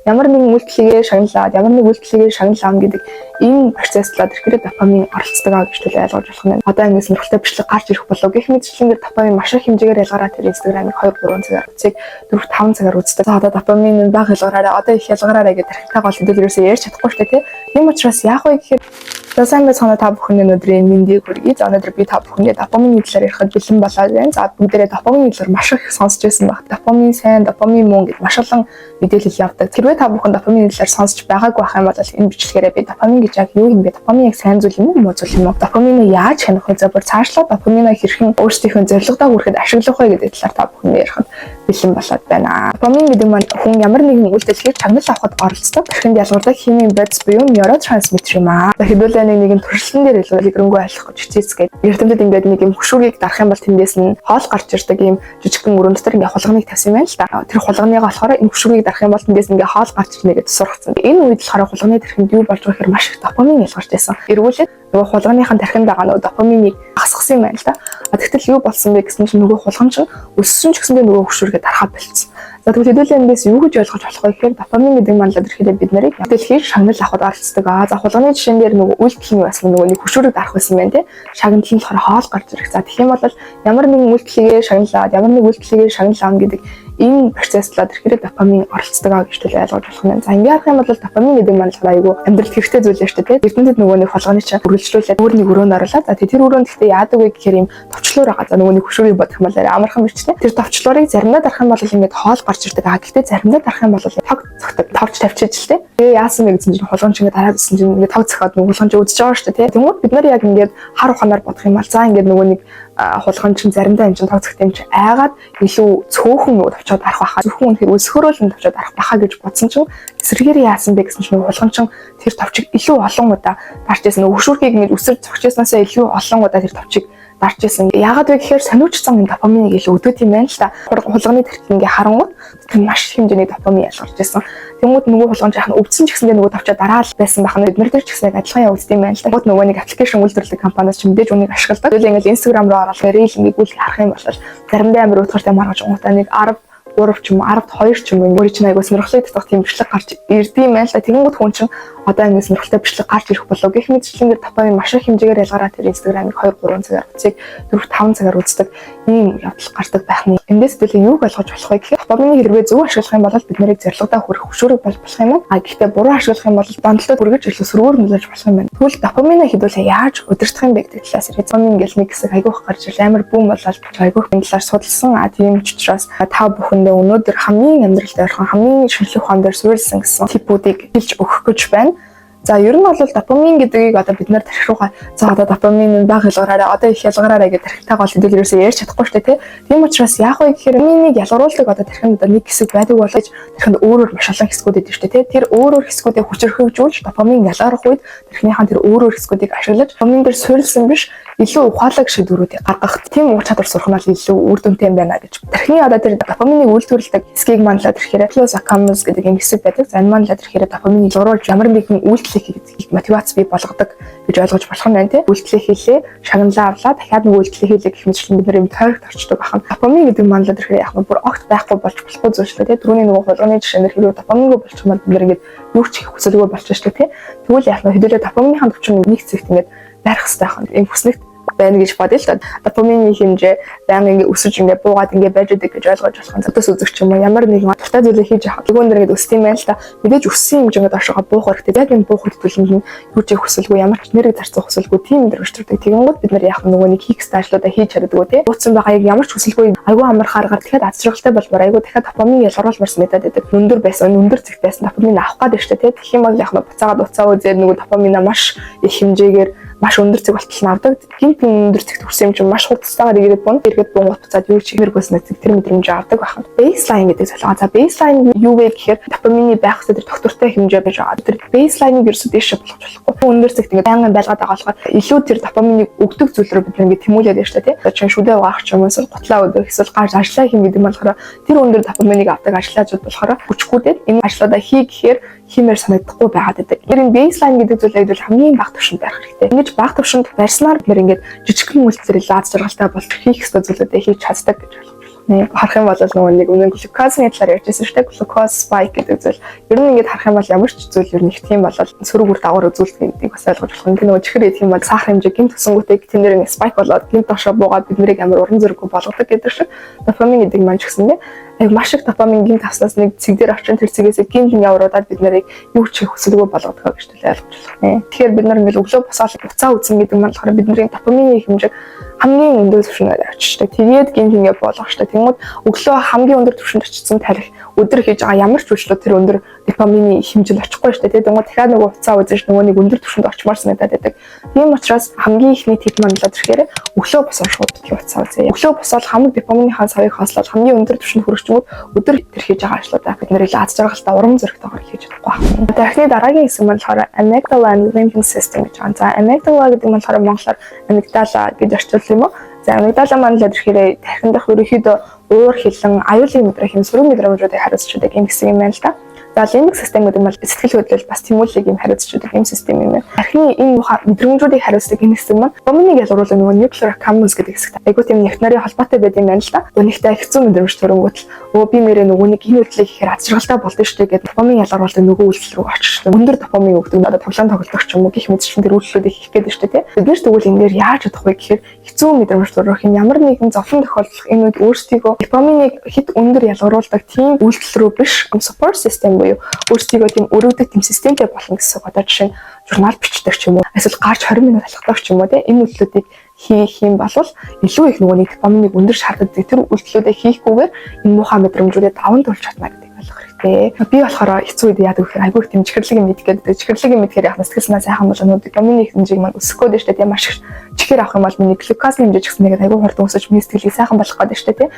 ямар нэгэн үйлдэлийг шагналаад гэдэг энэ процесслаад ирэхээр допамин оролцдог гэж төлөө ойлгож болох юм. Одоо ингэ сонирхолтой бичлэг гарч ирэх болов гэх мэтчлэнгээр допамин маш их хэмжээгээр ялгараад тэр Instagram-ыг 2-3 цагаар үзье 4-5 цагаар үздэг. За одоо допамин бага ялгараарай, одоо их ялгараарай гэдэг тархинтай гол хөдөлгөөсөө ярьж чадахгүй шүү дээ. Тийм учраас яах вэ гэхээр сайн байцгаана та бүхэнд өнөөдрийн мэндийг хүргэе. За өнөөдөр би та бүхэндээ допамины талаар ярихад бэлэн болоод байна. За бүгдээрээ допамины талаар маш их сонсч байсан баг. Допамин сайн, допамин муу гэдэг маш олон мэдээлэл явдаг. Хэрвээ та бүхэн допамины талаар сонсч байгаагүй байх юм бол энэ бичлэгээрээ би допамин гэж яг юу юм бэ? Допамин яг сайн зүйл юм уу, муу зүйл юм уу? Допаминыг яаж хянах вэ? За бүр цаашлаа допаминыг хэрхэн өөрсдийнхөө зорилгодоо хүрэхэд ашиглах вэ гэдэг талаар та бүхэндээ ярихад бэлэн болоод байна. Допамин гэдэг маань хүн ямар нэгэн үйлдэлийг чагнал авахд оролцдог. Тархинд ялгардаг химийн бодис буюу нейротрансмиттер юм аа. Хэдүүлээ нэгэн туршилтан дээр илрүүлгэрэнгүй ойлгох гэж хичээцгээд эрдэмтэд ингээд нэг юм хөшүүрийг дарах юм бол тэндээс нь хоол гарч ирдэг юм жижигхэн өрөөнд дотор ингээд хулганыг тавьсан юм байна л да. Тэр хулганыгаа болохоор энэ хөшүүрийг дарах юм бол тэндээс ингээд хоол гарч ирнэ гэж сургацсан. Энэ үед болохоор хулганы тархинд юу болж байгаа гэхээр маш их допамин ялгарч байсан. Эргүүлээд нөгөө хулганыхаа тархинд байгаа нөгөө допаминыг хасгасан юм байна л да. Тэгтэл юу болсон бэ гэсэн чинь нөгөө хулган чинь өссөн ч гэсэндээ нөгөө хөшүүргээ дарахад болцсон. За тэгвэл хэдүүлээ эндээс юу гэж ойлгож болох вэ гэхээр допамин гэдэг манлаад ирэхээр бид нарыг дэлхийн шагнал авахд оролцдог. За хулганы жишээн дээр нөгөө үйлдэл нь бас нөгөө нэг хөшүүрийг дарах байсан юм байна те. Шагнал нь болохоор хоол гарч ирэх. За тэгэх юм бол ямар нэгэн үйлдэлийг шагналаад ямар нэг үйлдэлийг шагнал аавна гэдэг энэ процесслаад ирэхээр допамин оролцдог гэж төлөө ойлгож болох юм. За ингээд харах юм бол допамин гэдэг манлаа айгүй амьдралд хэрэгтэй зүйл шүү дээ. Эрдэмтэд нөгөө нэг хулганы чинь үргэлжлүүлээд өөр нэг өрөөнд оруулаад за тэр өрөөнд гэхдээ яадаг вэ гэхээр юм товчлуур байгаа. За нөгөө нэг хөшүүрийг бодох юм бол амархан бичтэй. Тэр товчлуурыг заримдаа дарах юм бол ингээд хоол гарч ирдэг. Гэхдээ заримдаа дарах юм бол тог цогтөг товч тавьчих л дээ. Тэгээ яасан бэ гэсэн чинь хулган чинь дараад гэсэн чинь ингээд тог цохоод нөгөө хулган чинь үзэж байгаа шүү дээ. Тэнгүүд бид нар яг ингээд хар ухаанаар бодох юм бол за ингээд нөгөө нэг хулган чинь заримдаа энэ чинь тог цогт юм чи айгаад илүү цөөхөн нөгөө товчоод дарах байхаа зөвхөн үнэхээр өсгөрөөл нь товчоод дарах байхаа гэж бодсон чинь эсрэгээр яасан бэ гэсэн чинь хулган чинь тэр товчийг илүү олон удаа дарж байсан. Хөшүүргийг ингээд өсөр зогчсноосоо илүү олон удаа тэр товчийг дарж байсан. Яагаад вэ гэхээр сониучсан допаминыг илүү өдөөд юм байна л та. Хулганы тархи ингээ харангуут тэр маш их хэмжээний допамин ялгарч байсан. Тэнгүүд нөгөө хулган жаахан өвдсөн ч гэсэндээ нөгөө товчоо дараал байсан байх нь бид нар тэр ч гэсэн адилхан явагдсан юм байна л та. Нөгөө нэг аппликейшн үйлдвэрлэдэг компаниас ч мэдээж үнийг ашигладаг. Тэгэл ингээл Instagram руу ороод рeel мэгүүл харах юм бол заримдаа амар утгаартай маргаж унгатаа нэг 13 ч юм 12 ч юм өөр чинь айгуу сонирхолтой татах тийм бичлэг гарч ирдэг юм байна л та. Тэгэнгүүт хүн чинь одоо ингэ сонирхолтой бичлэг гарч ирэх болов гэх мэтчлэнгээр допамин маш их хэмжээгээр ялгараад тэр Instagram-ыг 2-3 цагаар үзье 4-5 цагаар үздэг ийм явдал гардаг байх нь. Эндээс төлөө юуг ойлгож болох вэ гэхээр допаминыг хэрвээ зөв ашиглах юм бол бид нарыг зорилгодоо хүрэх хөшүүрэг болж болох юм. Гэхдээ буруу ашиглах юм бол донтолтод хүргэж илүү сөргөөр нөлөөлж болох юм байна. Тэгвэл допаминыг хэдүүлээ яаж удирдах юм бэ гэдэг талаас допамин гэл нэг хэсэг айгүйх гарч ир амар бүүн болоод айгүйх энэ талаар судалсан. Тийм ч учраас та бүхэндээ өнөөдөр хамгийн амьдралд ойрхон хамгийн шинжлэх ухаан дээр суурилсан гэсэн типүүдийг хэлж өгөх гэж байна. За ер нь бол допамин гэдгийг одоо бид нэр тархи руугаа за одоо допамин бага ялгараарай одоо их ялгараарай гэдэг тархитай гол хэдүүлгээрээ ярьж чадахгүй шүү дээ тийм учраас яах вэ гэхээр минийг ялгаруулдаг одоо тархинд одоо нэг хэсэг байдаг болооч тархинд өөрөөр маш олон хэсгүүд байдаг шүү дээ тэр өөрөөр хэсгүүдийг хүчрхэгжүүлж допамин ялгарах үед тархиныхаа тэр өөрөөр хэсгүүдийг ашиглаж допамин дээр суурилсан биш илүү ухаалаг шийдвэрүүдийг гаргах тийм ур чадвар сурах нь илүү үр дүнтэй юм байна гэж тархины одоо тэр допаминыг үйлдвэрлэдэг хэсгийг манлаад ирэхээр аккумулс гэдэг юм хэсэг байдаг за энэ манлаад ирэхээр допаминыг зуруулж ямар нэгэн үйлдэлийг мотивац бий болгодог гэж ойлгож болох юм байна тийм үйлдэлийг хийлээ шагналаа авлаа дахиад нэг үйлдэлийг хийлээ гэх мэтчлэн бид нар юм тойрогт орчдөг бахан допамин гэдэг манлаад ирэхээр яг бүр огт байхгүй болж болохгүй зүйл шүү дээ түрүүний нөгөө хулганы жишээнээр хэрэг допамингүй болчих юм бол бид нар ингээд юу ч хийх хүсэлгүй болчих шүү дээ тийм тэгвэл яг хэдүүлээ допаминыхаа төвчөнд нэг зэгт ингээд барих хэрэгтэй байх юм хүснэгт байна гэж бодъё л та. Допамины хэмжээ байнга ингэ өсөж ингэ буугаад ингэ байж идэг гэж ойлгож болох юм. Зөвхөн үзэгч юм уу ямар нэгэн дуртай зүйлийг хийж яхад өгөөндөр ингэ өсөх юм байна л та. Мэдээж өссөн хэмжээгээ доошоо буух хэрэгтэй. Яг энэ буух хөдөлгөөн нь юу ч хүсэлгүй ямар ч нэрийг зарцах хүсэлгүй тийм энэ төрчтэй. Тэгэнгүүт бид нар яг нөгөө нэг хийх стажлуудаа хийж чаддаггүй тий. Ууцсан байгаа яг ямар ч хүсэлгүй айгүй амархаар гар дахиад аз жаргалтай болмоор айгүй дахиад допамин ялгаруулмарсан мэдээд байдаг. Өндөр байсан өндөр зэгт байсан допамин авах гээд штэ тий. Тэгэх юм бол яг буцаагаад уцаа үзээд нөгөө допамина маш их хэмжээгээр маш өндөр зэг болтол нь авдаг. Гинтийн өндөр зэгт хүрсэн юм чинь маш хурдтайгаар иргэд бунгууд буцаад юу чигэргөөс нэг тэр мэдрэмж авдаг байна. Baseline гэдэг солио. За baseline юу вэ гэхээр допамины байх хэвээр доктортой хэмжээ гэж байгаа. Тэр baseline-ыг ерөөсөө дээш болгож болохгүй. Өндөр зэгт ингээд байнгын байлгаад байгаа болохоор илүү тэр допаминыг өгдөг зүйл рүү бид ингээд тэмүүлээд яаш та тий. Одоо чинь шүдээ угаах ч юм уу готлаа өдөх эсвэл гарч ажиллаа хийм гэдэг нь болохоор тэр өндөр допаминыг авдаг ажиллаажууд болохоор хүчгүүдэд энэ ажлуудаа хий гэхээр химээр санагдахгүй байгаад байдаг. Энэ baseline гэдэг зүйлийг бол хамгийн бага түвшинд барих хэрэгтэй. Ингэж бага түвшинд барьснаар бид ингээд жижигхэн үйлдэлээр аз жаргалтай болж хийх ёстой зүйлүүдээ хийж чаддаг гэж ойлгож байна. Харах юм бол нөгөө нэг өмнө глюкозны талаар ярьжсэн шүү дээ. Глюкоз spike гэдэг зүйл. Ер нь ингэж харах юм бол ямар ч зүйл ер нь их тийм бол сөрөг үр дагавар үзүүлдэг гэдгийг бас ойлгож болох. Ингээ нөгөө чихэр идэх юм бол сахар хэмжээ гэмт төсөнгүүтэй тэн дээр ингээ spike болоод гэмт дошоо буугаад биднийг амар уран зэрэггүй болгодог гэдэг шиг. Дофамин гэдэг маань ч гэсэн яг маш их дофамин гэмт авснаас нэг цэг дээр орчин тэр цэгээс гэмт явруудаад бид нарыг юу ч хийх хүсэлгүй болгодог гэж төлөө ойлгож байна. Тэгэхээр бид нар ингээл өглөө босоод буцаа үзэн гэдэг маань болохоор бидний дофамины хэмжээг хамгийн өндөр түвшинд очиждаг. Тэгээд гэмт ингээ болгохтой. Тэгмүүд өглөө хамгийн өндөр түвшинд очсон тарих өдөр хийж байгаа ямар ч үйлчлэл тэр өндөр дофамины хэмжээнд очихгүй шүү дээ. Тэгмүүд дахиад нөгөө буцаа үзэж нөгөө нэг өндөр түвшинд очимоор санагдаад байдаг. Тийм учраас хамгийн ихний тип маань болоод ирэхээр өглөө босоод шууд буцаа үзье. Өглөө босоод хамаг дофамины савыг хослоод хамгийн өндөр түвшинд хүрчмүүд өдөр тэр хийж байгаа ажлуудаа бид нэр аз жаргалтай урам зоригтойгоор хийж чадахгүй байна. Дахны дараагийн хэсэг нь болохоор amygdala and limbic system гэж байна. За amygdala гэдэг нь болохоор монголоор amygdala гэж орчуулсан юм уу? За amygdala маань л ихээр тархинд дах ерөнхийдөө уур хилэн, аюулын мэдрэх юм сөрөг мэдрэмжүүдийг хариуцдаг юм хэсэг юм байна л да. За limbic system гэдэг нь бол сэтгэл хөдлөл бас тэмүүлэг юм хариуцдаг юм систем юм байна. Тархины энэ мэдрэмжүүдийг хариуцдаг энэ хэсэг маань допаминыг ялгаруулах нөгөө nuclear accumbens гэдэг хэсэгт. Айгуу тийм нефт нарын холбоотой байд юм байна л да. Үнэхдээ хэцүү мэдрэмж төрөнгөт л би нэрээ нөгөө нэг энэ үйлдэлийг хийхээр аз жаргалтай болдсон шүү дээ гэдэг допамин ялгаруулалтын нөгөө үйлдэл рүү очиж өндөр допамин өгдөг надад тоглоом тоглох ч юм уу гэх мэтчлэн тэр үйлдэлүүдийг хийх гэдэг шүү дээ. Тэгвэл тэгвэл энэ дээр яаж чадах вэ гэхээр хэцүү мэдрэмж төрөх юм ямар нэгэн зовлон тохиолдох энэ үед өөрсдийгөө допаминыг хэд өндөр ялгаруулдаг тийм үйлдэл рүү биш support system буюу өөрсдийгөө тийм өргөдөг тийм системтэй болно гэсэн. Одоо жишээ нь журнал бичдэг ч юм уу эсвэл гарч 20 минут алхах ч юм уу энэ үйлдэлүүдийг хийх юм бол илүү их нөгөө нэг допаминыг өндөр шаарддаг тэр үйлдэлүүдийг хийхгүйгээр энэ муухай мэдрэмжүүдэд даван туулж чадна гэдэг ойлгох хэрэгтэй. Би болохоор хэцүү үед яадаг гэхээр айгүй тийм чихэрлэг мэд гэдэг. Чихэрлэг мэд гэхээр яг сэтгэл санаа сайхан бол нөгөө допамины хэмжээг маань өсөх гээд штэ тийм маш их чихэр авах юм бол миний глюкозны хэмжээ ч гэсэн нэгэд айгүй хурдан өсөж миний сэтгэлийг сайхан болгох гээд штэ тийм.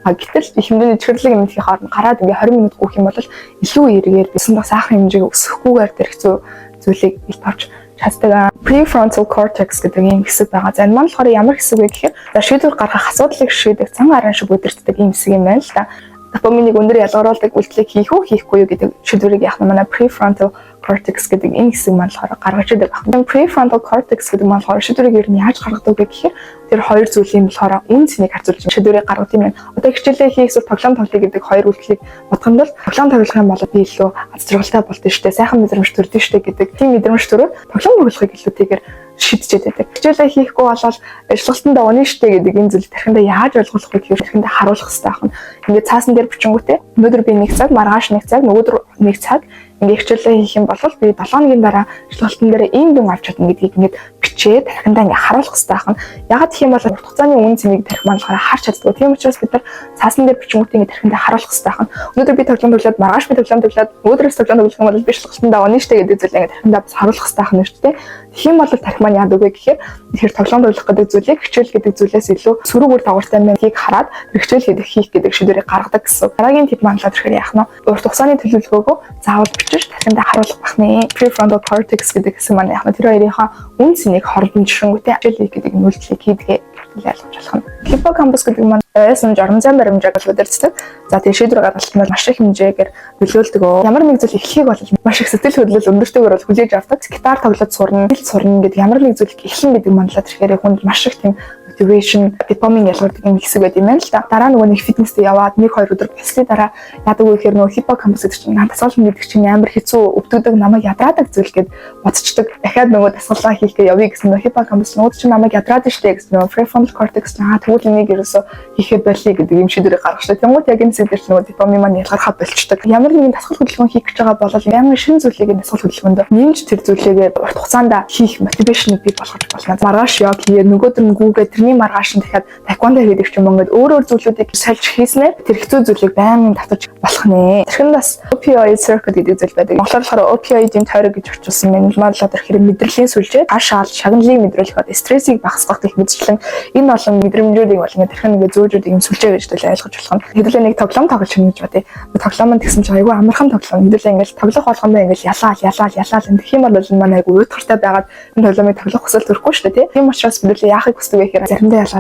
Гэтэл их хэмжээний чихэрлэг мэдхийн хооронд гараад ингээ 20 минут гүйх юм бол илүү эргээр бисэн дах сайхан хэмжээг өсөхгүйгээр тэр хэцүү зүйлийг ил тавч чаддаг. Prefrontal cortex гэдэг юм хэсэг байгаа. За энэ маань болохоор ямар хэсэг вэ гэхээр шийдвэр гаргах асуудлыг шийдэх цан гаран шиг өдөртдөг юм хэсэг юм байна л да. Допаминыг өндөр ялгаруулдаг үйлдэлийг хийх үү хийхгүй юу гэдэг шийдвэрийг яах нь манай prefrontal cortex гэдэг энэ хэсэг маань болохоор гаргаж идэг байна. Prefrontal cortex гэдэг маань болохоор шийдвэрийг ер нь яаж гаргадаг вэ гэхээр тэр хоёр зүйлийн болохоор үн цэнийг харьцуулж шийдвэрийг гаргах юм байна. Одоо хичээлээ хийх эсвэл тоглоом тоглоё гэдэг хоёр үйлдэлийг бодгонд л тоглоом тоглох юм бол би илүү аз жаргалтай болдсон шүү дээ. Сайхан мэдрэмж төрдөн шүү дээ гэдэг тийм мэдрэмж төрөө тоглоом тоглохыг илүүтэйгээр шийдчихэд байдаг. Хичээлээ хийхгүй болол ажиллалтанд унаа штэ гэдэг энэ зүйл тархиндаа яаж ойлгох вэ гэхээр тархиндаа харуулах хэрэгтэй байна. Ингээд цаасан дээр бичингүүтээ өнөөдөр би 1 цаг, маргааш 1 цаг, нөгөөдөр 1 цаг ингээд хичээлээ хийх юм бол би 7 хоногийн дараа ажиллалтан дээр ийм дүн авч чадна гэдгийг ингээд бичээд тархиндаа ингээд харуулах хэрэгтэй байна. Ягаад гэх юм бол урт хугацааны үн цэнийг тархи маань болохоор харж чаддаг. Тийм учраас бид нар цаасан дээр бичингүүтээ ингээд тархиндаа харуулах хэрэгтэй байна. Өнөөдөр би тоглоом тоглоод, маргааш би тоглоом тоглоод, нөгөөдрөөс тоглоом тоглох юм бол би ажиллалтанд унаа штэ гэдэг зүйлээ ингээд тархиндаа бас харуулах хэрэгтэй байна шүү дээ. Тэгэх юм бол тархи маань яадаг вэ гэхээр тэгэхээр тоглоом тоглох гэдэг зүйлийг хичээл гэдэг зүйлээс илүү сөрөг үр дагавартай мэнгийг хараад хичээл хийх гэдэг шийдвэрийг гаргадаг гэсэн. Дараагийн тип маань л тэгэхээр яах нь урт хугацааны төлөвлөгөөгөө заавал бичиж тархиндаа харуулах бахны prefrontal cortex гэдэг хэсэг маань яах нь тэр хоёрынхаа үн цэнийг хооронд жишээнгүүтээ хичээл хийх гэдэг нүүлдлийг хийдгээ ойлгож болох нь. Hippocampus гэдэг маань ойсон журам зам баримжааг л удирддаг. За тэгээ шийдвэр гаргалтанд маш их хэмжээгээр нөлөөлдөг. Ямар нэг зүйл эхлэхийг бол маш их сэтгэл хөдлөл өндөртэйгээр бол хүлээж авдаг. Гитар тоглоод сурна, хэл сурна гэдэг ямар нэг зүйл эхлэн гэдэг манлаад ирэхээр хүнд маш их тийм motivation, dopamine ялгардаг юм хэсэг байт юм байна л да. Дараа нөгөө нэг фитнестэй яваад 1-2 өдөр бяцлын дараа яадаг вэ гэхээр нөгөө hippocampus гэдэг чинь дасгал мэддэг чинь амар хэцүү өвдөгдөг намайг ядраадаг зүйл гэд бодчихдаг. Дахиад нөгөө дасгалаа хийхгээ явъя гэсэн нөгөө hippocampus нөгөө чинь намайг ядраадаг штэ гэсэн нөгөө prefrontal cortex тэгвэл энийг ерөөсө хийхээ болиё гэдэг юм шийдвэрийг гаргахлаа. Тэнгууд яг энэ зүйл чинь нөгөө допамин маань ялгархаа болчихдог. Ямар нэгэн дасгал хөдөлгөөн хийх гэж байгаа бол ямар шин зүйлийг дасгал хөдөлгөөнд нэмж тэр зүйлээ урт хугацаанд хийх мотивашныг бий болгож болно. Маргааш яг хийе нөгөөдөр нь гүүгээ тэрний маргааш нь дахиад таеквондо хийдэг ч юм ингээд өөр зүйлүүдийг сольж хийснээр тэр хэцүү зүйлийг байнга татаж болох нэ. Тэрхэндээс opioid circuit гэдэг зүйл байдаг. Монголоор болохоор opioid-ийн тойрог гэж орчуулсан юм. Манлаад тэр мэдрэлийн сүлжээ аш шаал шагналыг мэдрүүлэх бод стрессийг багасгах гэх мэтчлэн энэ олон мэдрэмжүүдийг бол ингээд тэрхэн ингээд зөөжүүд юм сүлжээ гэж төлөө ойлгож болох нь. Хэдүүлээ нэг тоглоом тоглож байна гэж бодъё. Тоглоомонд тэгсэн чинь айгүй амархан тоглоом. Хэдүүлээ ингээд тоглох болгоомоо ингээд ялаал тэгэх юм бол энэ маань айгүй уйтгартай байгаад энэ тоглоомыг тоглох хүсэл төрөхгүй шүү дээ. Тийм учраас хэдүүлээ яахыг хүсдэг вэ гэхээр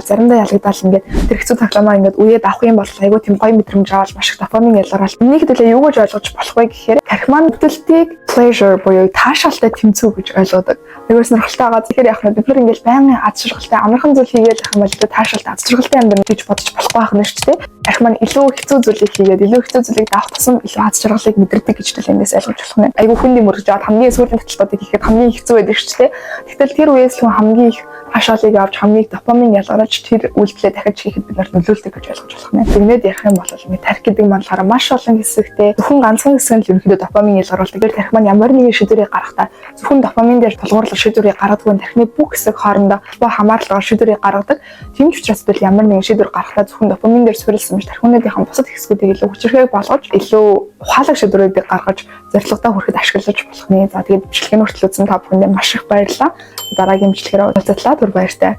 заримдаа ялгадаад ингээд тэр хэцүү тоглоомоо ингээд үеэд авах юм бол айгүй тийм гоё мэдрэмж аваад маш их допамин ялгараад энийг хэдүүлээ юу гэж ойлгож болох вэ гэхээр тархи маань өвдөлтийг pleasure буюу таашаалтай тэмцүү гэж ойлгодог. Нэгээс нөрхөлтэй байгаа. Тэгэхээр яг бид нар ингээл байнгын аз жаргалтай амархан зүйл хийгээд байх юм бол таашаалтай аз жаргалтай амьдрах гэж бодож болохгүй байх нь шүү дээ. Арх маань илүү хэцүү зүйлийг хийгээд илүү хэцүү зүйлийг давах тусам илүү аз жаргалыг мэдэрдэг гэж эндээс ойлгож болох нь. Айгу хүнд юм өргөж аваад хамгийн сүүлийн таталтуудыг хийхэд хамгийн хэцүү байдаг шүү дээ. Тэгтэл тэр үеэс л хамгийн их таашаалыг авч хамгийн их допамин ялгарч тэр үйлдэлээ дахиж хийхэд бид нар нөлөөлдөг гэж ойлгож болох нь. Тэгнээд ярих юм бол මේ тарих гэдэг маань болохоор маш олон хэсэгтэй зөвхөн ганцхан хэсэг нь ерөнхийдөө допамин ялгаруулдаг. Тэр тарих маань ямар нэгэн шийдвэрийг гаргахдаа зөвхөн допамин дээр тулгуурлах шийдвэрийг гаргадаг. Тархины бүх хэсэг хоорондоо холбоо хамаарлагаар шийдвэрийг гаргадаг. Тийм ч учраас бид ямар нэгэн шийдвэр гаргахдаа зөвхөн допамин дээр суурилсан биш тархинуудынхаа бусад хэсгүүдийг илүү хүчирхэг болгож илүү ухаалаг шийдвэрүүдийг гаргаж зорилгодоо хүрэхэд ашиглаж болох нэ. За тэгээд бичлэгийн хүртэл үзсэн та бүхэндээ маш их баярлалаа. Дараагийн бичлэгээр уулзлаа. Түр баяртай.